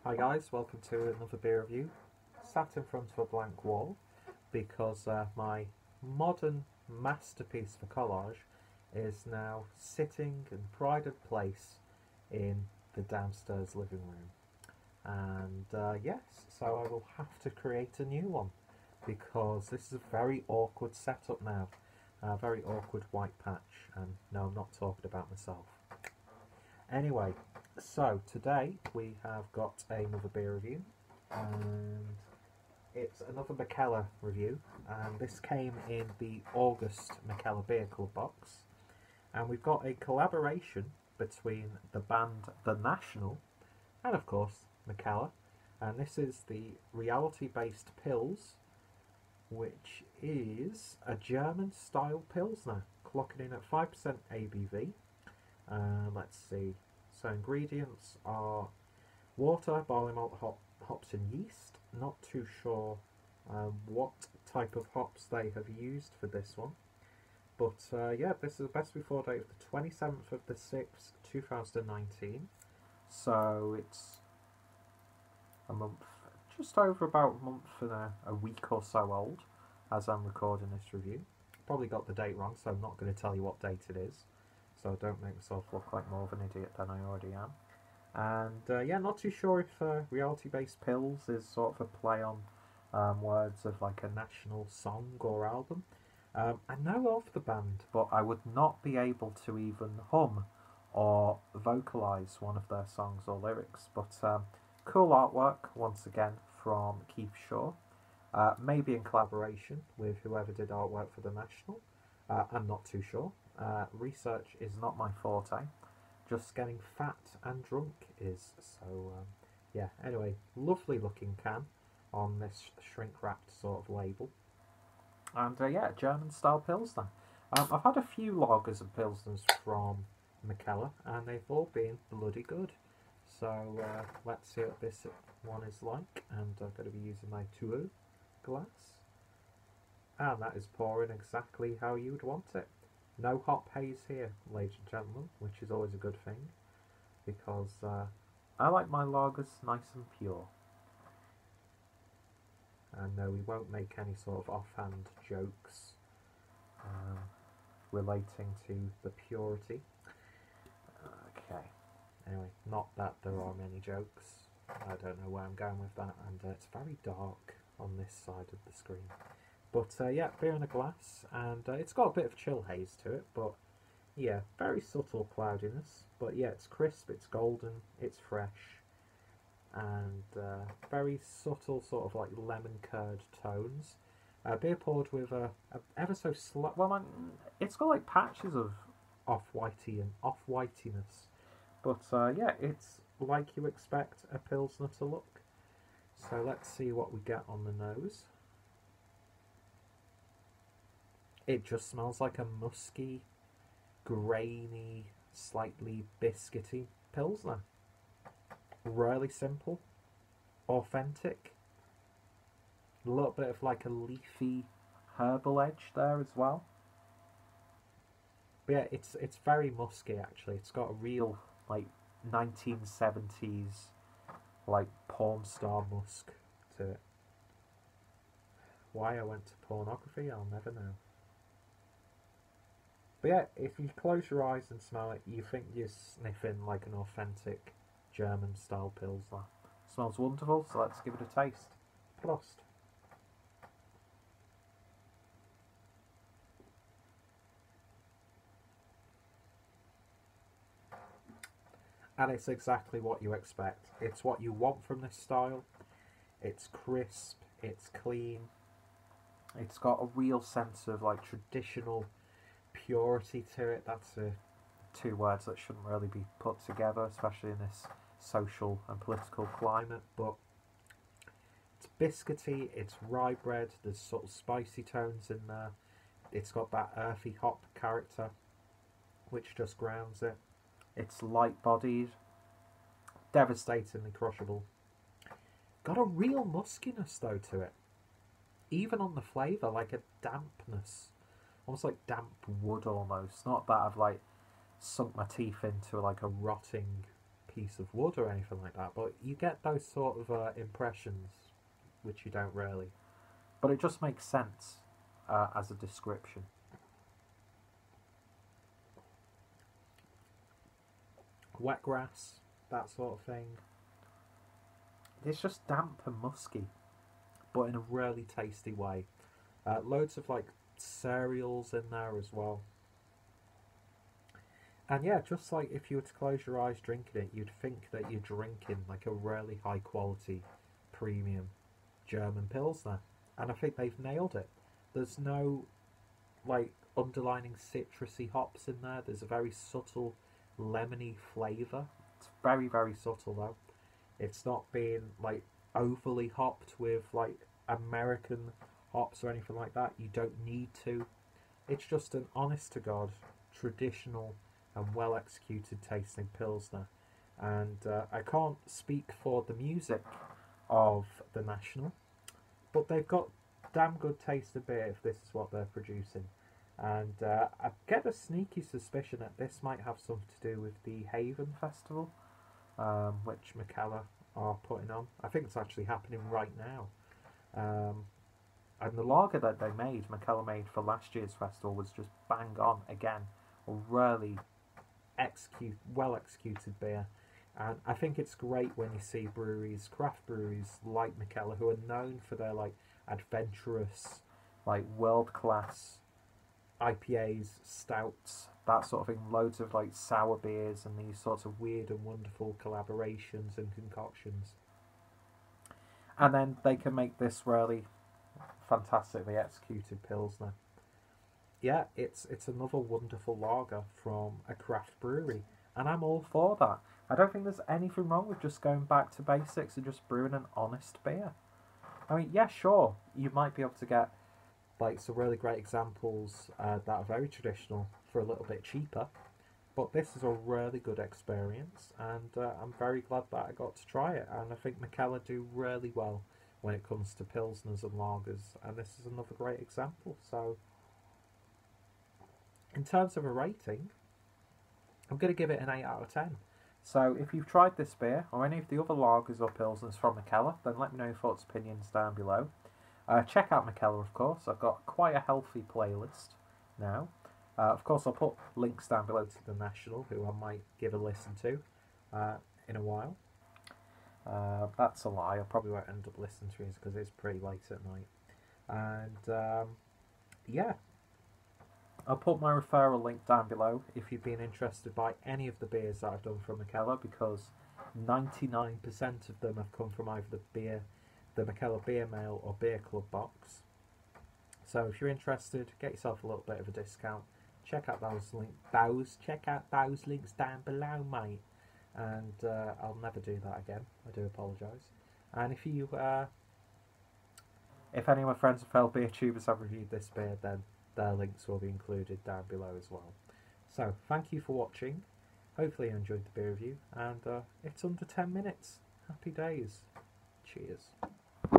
Hi guys, welcome to another beer review. Sat in front of a blank wall because my modern masterpiece for collage is now sitting in pride of place in the downstairs living room. And yes, so I will have to create a new one because this is a very awkward setup now. A very awkward white patch, and no, I'm not talking about myself. Anyway, so today we have got another beer review, and it's another Mikkeller review, and this came in the August Mikkeller Beer Club box, and we've got a collaboration between the band The National and of course Mikkeller, and this is the reality-based Pils, which is a German style Pilsner, clocking in at 5% ABV. Let's see. So ingredients are water, barley malt, hops and yeast. Not too sure what type of hops they have used for this one. But yeah, this is the best before date of the 27th of the 6th, 2019. So it's a month, just over about a month and a week or so old as I'm recording this review. Probably got the date wrong, so I'm not going to tell you what date it is, so I don't make myself look like more of an idiot than I already am. And yeah, not too sure if reality-based Pils is sort of a play on words of like a national song or album. I know of the band, but I would not be able to even hum or vocalise one of their songs or lyrics. But cool artwork, once again, from Keith Shaw. Maybe in collaboration with whoever did artwork for The National. I'm not too sure. Research is not my forte. Just getting fat and drunk is. So, yeah. Anyway, lovely looking can on this shrink wrapped sort of label. And yeah, German style Pilsner. I've had a few lagers and Pilsners from Mikkeller, and they've all been bloody good. So let's see what this one is like. And I'm going to be using my Tuo glass. And that is pouring exactly how you would want it. No hop haze here, ladies and gentlemen, which is always a good thing, because I like my lagers nice and pure. And no, we won't make any sort of offhand jokes relating to the purity. Okay, anyway, not that there are many jokes. I don't know where I'm going with that, and it's very dark on this side of the screen. But yeah, beer in a glass, and it's got a bit of chill haze to it, but yeah, very subtle cloudiness. But yeah, it's crisp, it's golden, it's fresh, and very subtle sort of like lemon curd tones. Beer poured with a ever so slight, well, it's got like patches of off-whitiness, but yeah, it's like you expect a Pilsner to look. So let's see what we get on the nose. It just smells like a musky, grainy, slightly biscuity Pilsner. Really simple, authentic. A little bit of like a leafy herbal edge there as well. But yeah, it's very musky actually. It's got a real like 1970s like porn star musk to it. Why I went to pornography, I'll never know. But yeah, if you close your eyes and smell it, you think you're sniffing like an authentic German style Pilsner. Smells wonderful, so let's give it a taste. Prost. And it's exactly what you expect. It's what you want from this style. It's crisp, it's clean, it's got a real sense of like traditional purity to it. That's two words that shouldn't really be put together, especially in this social and political climate. But it's biscuity, it's rye bread, there's sort of spicy tones in there. It's got that earthy hop character, which just grounds it. It's light-bodied, devastatingly crushable. Got a real muskiness though to it. Even on the flavour, like a dampness. Almost like damp wood almost. Not that I've like sunk my teeth into like a rotting piece of wood or anything like that, but you get those sort of impressions, which you don't really. But it just makes sense as a description. Wet grass, that sort of thing. It's just damp and musky, but in a really tasty way. Loads of like cereals in there as well. And yeah, just like if you were to close your eyes drinking it, you'd think that you're drinking like a really high quality, premium German Pilsner. And I think they've nailed it. There's no like underlining citrusy hops in there. There's a very subtle lemony flavour. It's very, very subtle though. It's not being like overly hopped with like American hops or anything like that. You don't need to. It's just an honest to God, traditional and well executed tasting Pilsner. And I can't speak for the music of the National, but they've got damn good taste of beer if this is what they're producing. And I get a sneaky suspicion that this might have something to do with the Haven Festival, which Mikkeller are putting on. I think it's actually happening right now. And the lager that they made, Mikkeller made for last year's festival, was just bang on again. A really well executed beer. And I think it's great when you see breweries, craft breweries like Mikkeller, who are known for their like adventurous, like world class IPAs, stouts, that sort of thing, loads of like sour beers and these sorts of weird and wonderful collaborations and concoctions. And then they can make this really fantastically executed Pilsner. Yeah, it's another wonderful lager from a craft brewery, and I'm all for that. I don't think there's anything wrong with just going back to basics and just brewing an honest beer. I mean, yeah, sure, you might be able to get like some really great examples that are very traditional for a little bit cheaper, but this is a really good experience, and I'm very glad that I got to try it. And I think Mikkeller do really well when it comes to pilsners and lagers, and this is another great example. So in terms of a rating, I'm going to give it an 8 out of 10. So if you've tried this beer or any of the other lagers or pilsners from Mikkeller, then let me know your thoughts and opinions down below. Check out Mikkeller, of course. I've got quite a healthy playlist now. Of course, I'll put links down below to the National, who I might give a listen to in a while. That's a lie. I probably won't end up listening to it because it's pretty late at night. And yeah, I'll put my referral link down below if you've been interested by any of the beers that I've done from Mikkeller, because 99% of them have come from either the Mikkeller Beer Mail or Beer Club box. So if you're interested, get yourself a little bit of a discount. Check out those links down below, mate. And I'll never do that again. I do apologise. And if you, if any of my friends and fellow beer tubers have reviewed this beer, then their links will be included down below as well. So thank you for watching. Hopefully you enjoyed the beer review, and it's under 10 minutes. Happy days. Cheers.